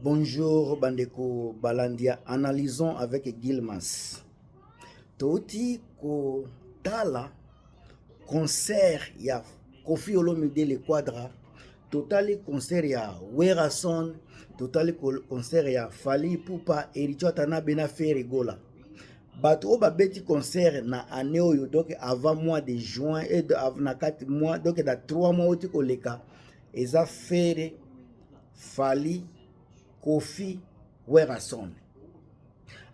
Bonjour Bandeko Balandia, analysons avec Gilmas. Toti ko tala concert ya Koffi Olomide le Quadra, totali concert ya Werason, totali concert ya Fally Ipupa, Ericho Tanabe na Ferregola. Bato o babeti concert na année oyo, donc avant mois de juin et na 4 mois, donc da 3 mois oti koleka eza Ferre, Fally, Koffi, Werason.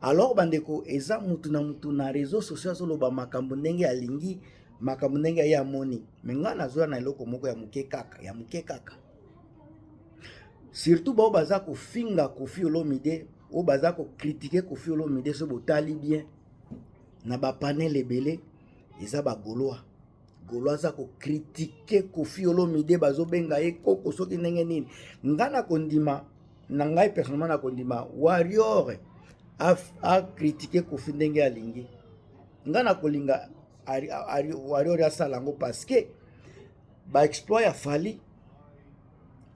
Alors bandeko eza mutu na réseaux sociaux soloba makambo ndenge alingi makambo ndenge ya moni menga nazoya na eloko moko ya muke kaka surtout ba baza ko finga Koffi Olomide o baza ko critiquer Koffi Olomide so botali bien na ba panel ebele eza ba goloa za ko critiquer Koffi Olomide bazo benga ye koko soki ndenge nini ngana kondima na ngai personnellement na kondima warrior a critiqué Koffi ndenge alingi ngana kolinga warrior ya salango parce que ba exploit ya Fally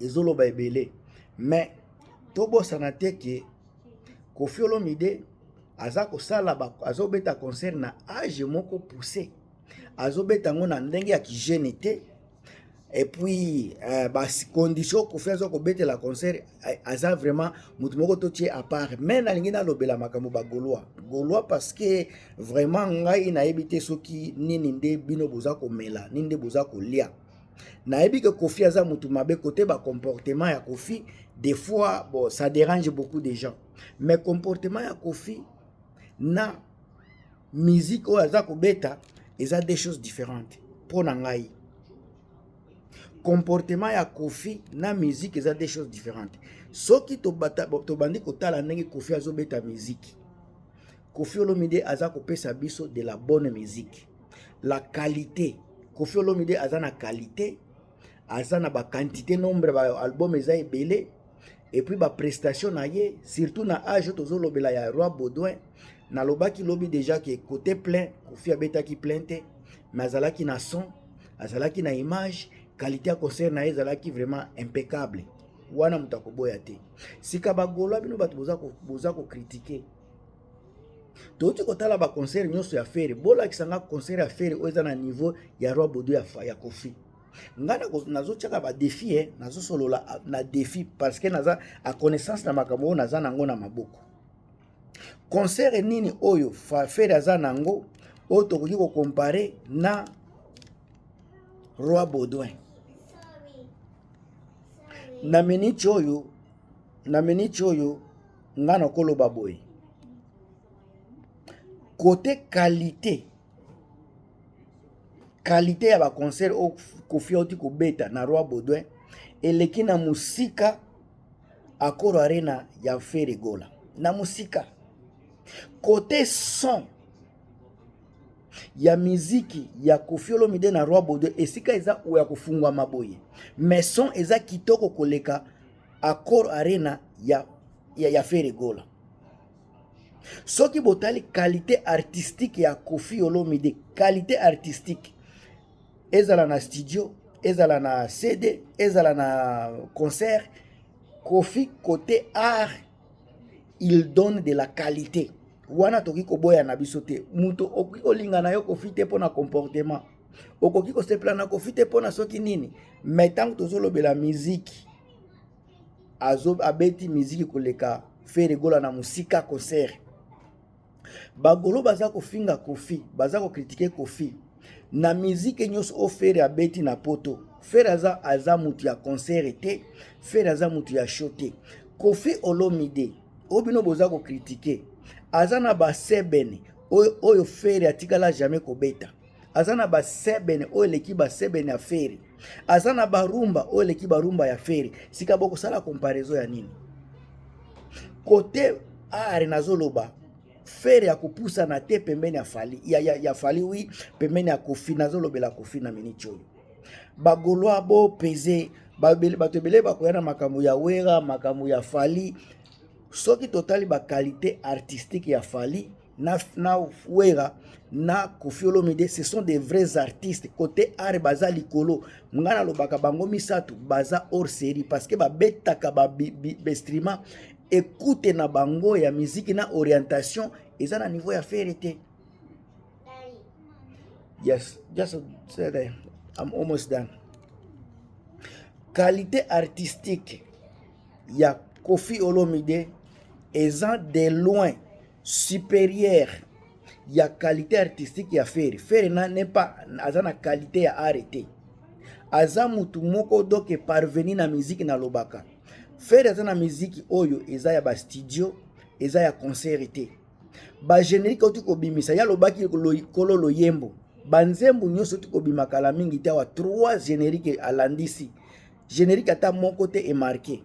ezoloba ebele mais tobosana te ke Koffi Olomide aza kosala azobeta concert na âge moko poussé azobeta ngo na ndenge ya kijene te. Et puis, condition qu'on fait la concert, aza vraiment mutumoko totie à part. Mais na lingina lobela makambo ba Gaulois parce que vraiment ngai na ebité soki nini nde bino boza ko mela, ninde boza ko lia. Na ebi que Koffi aza mutumabe côté ba comportement ya Koffi, des fois bon ça dérange beaucoup de gens. Mais comportement ya Koffi na musique o aza ko beta, eza des choses différentes. Pour ngai comportement ya Koffi na musique eza des choses différentes. Soki tobandi kotala ndenge Koffi azobeta musique, Koffi Olomide aza kopesa biso de la bonne musique, la qualité. Koffi Olomide aza na qualité, aza na ba quantité nombre ba album eza ebele, et puis ba prestation na ye surtout na âge tozolobela ya Roi Baudouin na lobaki lobi déjà que côté plein Koffi abetaki plainte mais azalaki na son, azalaki na image, qualité à concert na ezalaki vraiment impeccable. Wana mutakoboya te. Sika ba Gaulois bino bato boza ko critiquer. Toti kotala ba concert nyonso ya Ferre, bola kisanga concert ya Ferre oza na niveau ya Roi Baudouin ya Koffi. Ngana nazo chaka ba défi nazo solola na défi parce que naza a connaissance na makambo naza nango na maboko. Concert nini oyo Ferre aza nango o tokoki ko comparer na Roi Baudouin. Na minute oyo ngana koloba boy. Côté qualité ya ba concert o Koffi oti ko beta na Roi Baudouin eleki na musika Accor Arena ya Ferregola. Na musika côté son ya miziki ya Koffi Olomide na Roi Baudouin esika eza oya kofungwa maboye mais son eza kitoko koleka Accor Arena ya Ferregola. Soki botali qualité artistique ya Koffi Olomide, qualité artistique ezala na studio, ezala na CD, ezala na concert, Koffi côté art il donne de la qualité. Wana toki ko boya na biso te muto okoki kolinga na yo Koffi te pona comportement, okoki ko se plana Koffi te pona soki nini, mais tant tozolobela musique abeti musique koleka Ferregola na musika concert. Bagolo baza ko finga Koffi, baza ko critiquer Koffi na musique nyonso o Ferre abeti na poto. Ferre aza mutu ya concert te, Ferre aza mutu ya show te. Koffi Olomide obino boza ko critiquer azana ba sebene oyo Ferre atikala jamais kobeta, azana ba sebene oyo leki ba sebene ya Ferre, azana ba rumba oyo leki ba rumba ya Ferre. Sika boko sala comparaison ya nini? Côté art nazoloba Ferre ya kupusa na te pembeni ya Fally ya Fally oui pembeni ya Koffi nazolobela Koffi na minute oyo. Ba Gaulois bo peze bato ebele bakoya na makambo ya Wera, makambo ya Fally. Soki totali ba qualité artistique ya Fally na Wera, na Koffi Olomide, ce sont des vrais artistes. Côté art baza likolo, ngana lobaka bango misatu baza hors série parce que ba betaka ba streama écoute na bango ya musique na orientation eza na niveau ya ferité. Yes, just say that I'm almost done. Qualité artistique ya Koffi Olomide eza de loin supérieur ya qualité artistique ya Ferry. Ferry n'est pas azana qualité ya arrêté. Aza mutu moko doke parveni na musique na lobaka. Ferry azana musique oyo eza ya ba studio, eza ya concerté. Ba générique otiko bimisa ya lobaki kolo loyembo. Banzembu nyoso tiko bimakala mingi tawa 3 génériques alandisi. Générique ata mon côté est marqué.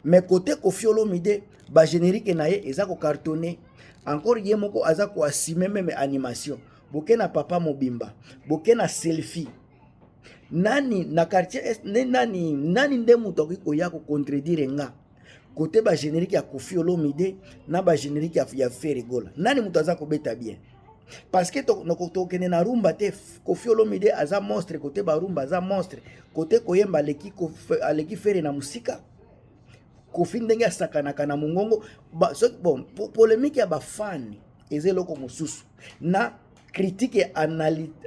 Mais côté Koffi Olomide, ba générique na ye eza ko cartonné. Encore ye moko aza ko assumer même animation. Boke na papa mobimba, boke na selfie. Nani na quartier nani nde muto ko ya ko contredire nga. Côté ba générique ya Koffi Olomide na ba générique ya Ferry Gola. Nani muto aza ko beta bien. Parce que tokene na rumba te Koffi Olomide aza monstre, côté ba rumba aza monstre, côté koyemba aleki Ferry na musika. Koffi ndenge asakanaka na mongongo bon polémique ya ba fan ezeloko mosusu na critique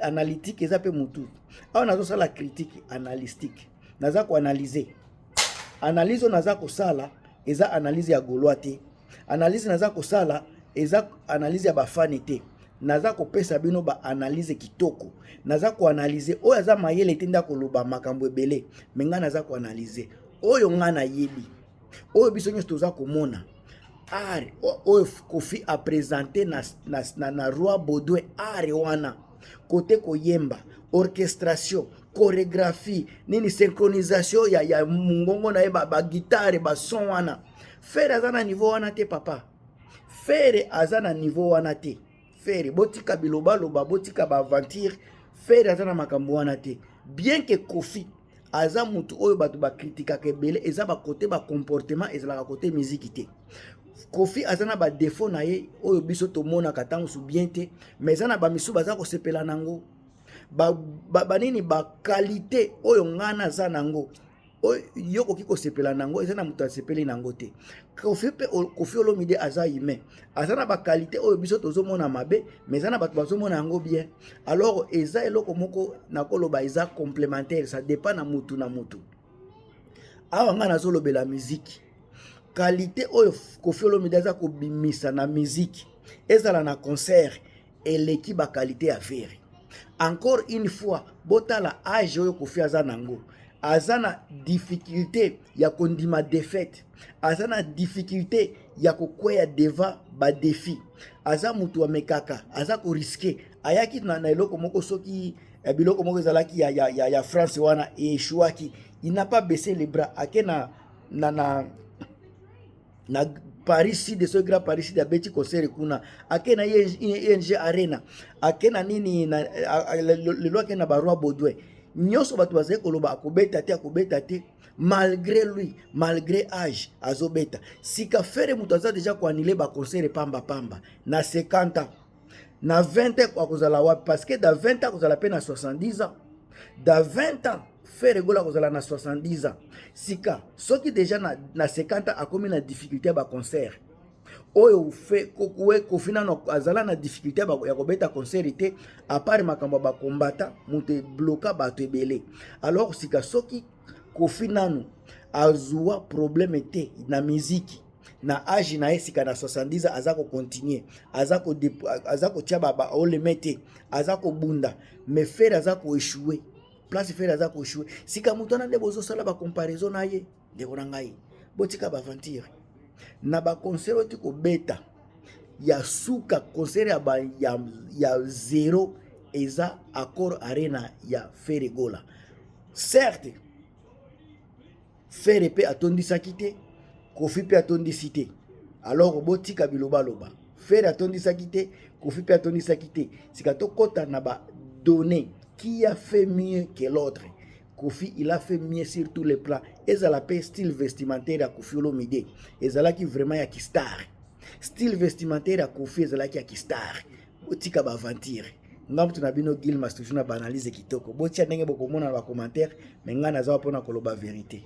analytique eza pe mutu awa nazo sala critique analytique naza ko analyser analyse naza ko sala eza analyse ya goloate analyse naza ko sala eza analyse ya ba fan te naza ko pesa bino ba analyse kitoko naza ko analyser oyo aza mayele tinda ko loba makambo ebele menga naza ko analyser oyo ngana yebi oyo biso nyonso toza komona art oyo Koffi a présenté na Roi Baudouin art wana côté koyemba orchestration chorégraphie nini synchronisation ya mungongo na ye ba guitare ba son wana Ferry aza na niveau wana te papa Ferry aza na niveau wana te Ferry botika biloba loba botika ba aventure Ferry aza na makambo wana te bien que Koffi aza mutu oyo batu ba kritika kebele eza ba côté ba comportement ezala ka côté musique te Koffi aza na ba défaut na ye oyo biso to mona katango su bien te mais eza na ba misu baza ko sepela nango ba nini ba qualité oyo ngana za nango oyo yoko kiko sepela nango eza na mutu asepeli nango te Koffi Olomide aza humain aza na ba qualité oyo biso tozo mona mabe mais eza na batu bazo mona nango bien alors eza eloko moko na koloba eza complémentaire ça dépend na mutu na mutu awa ngana zo lobela musique qualité oyo Koffi Olomide aza ko bimisa na musique ezala na concert eleki ba qualité ya Ferry encore une fois botala âge oyo Koffi aza nango aza na difficulté ya kondima défaite aza na difficulté ya kokweya devant ba défi aza mutu amekaka aza ko risquer ayaki na eloko moko soki biloko moko ezalaki ya France wana échouaki il n'a pas baissé les bras ake na Paris Sud ce grand Paris Sud abeti concert kuna ake na ING Arena ake na nini na lelo ake na Roi Baudouin nyoso batu bazali koloba akobeta te malgré lui malgré âge azobeta sika Ferry mutu aza déjà ko annuler ba concert pamba na 50 ans na 20 ans akozala wapi parce que dans 20 ans akozala pe na 70 ans dans 20 ans Ferry Gola kozala na 70 ans sika soki déjà na 50 ans akomi na difficulté ba concert oyo fe kokwe kofina no azala na difficulté ya kobeta concert te à part makambo ba combattant muté bloquer bato ebele alors sika soki kofina no azua problème te na musique na âge na esika na 70 ans azako continuer azako tia ba olemete azako bunda mais Ferry azako échouer place Ferry azako échouer sika mutu na ndebo zo sala ba comparaison na ye ndeko na ngai botika ba aventure na ba concert oti ko beta ya suka concert ya zero eza accord arena ya Ferry Gola certes Ferry pe atondisaki te Koffi pe atondisi te alors botika biloba loba Ferry atondisaki te Koffi pe atondisaki te sika to kota na ba données qui a fait mieux que l'autre Koffi il a fait mieux sur tous les plans ezala pe style vestimentaire ya Koffi Olomide ezala ki vraiment ya ki star style vestimentaire ya Kofi ezalaki ya kistar otika baventure ngambu tuna bino Gilmas toujours na banalize kitoko botia ndenge bokomona na ba commentaire mais nga naza mpona koloba vérité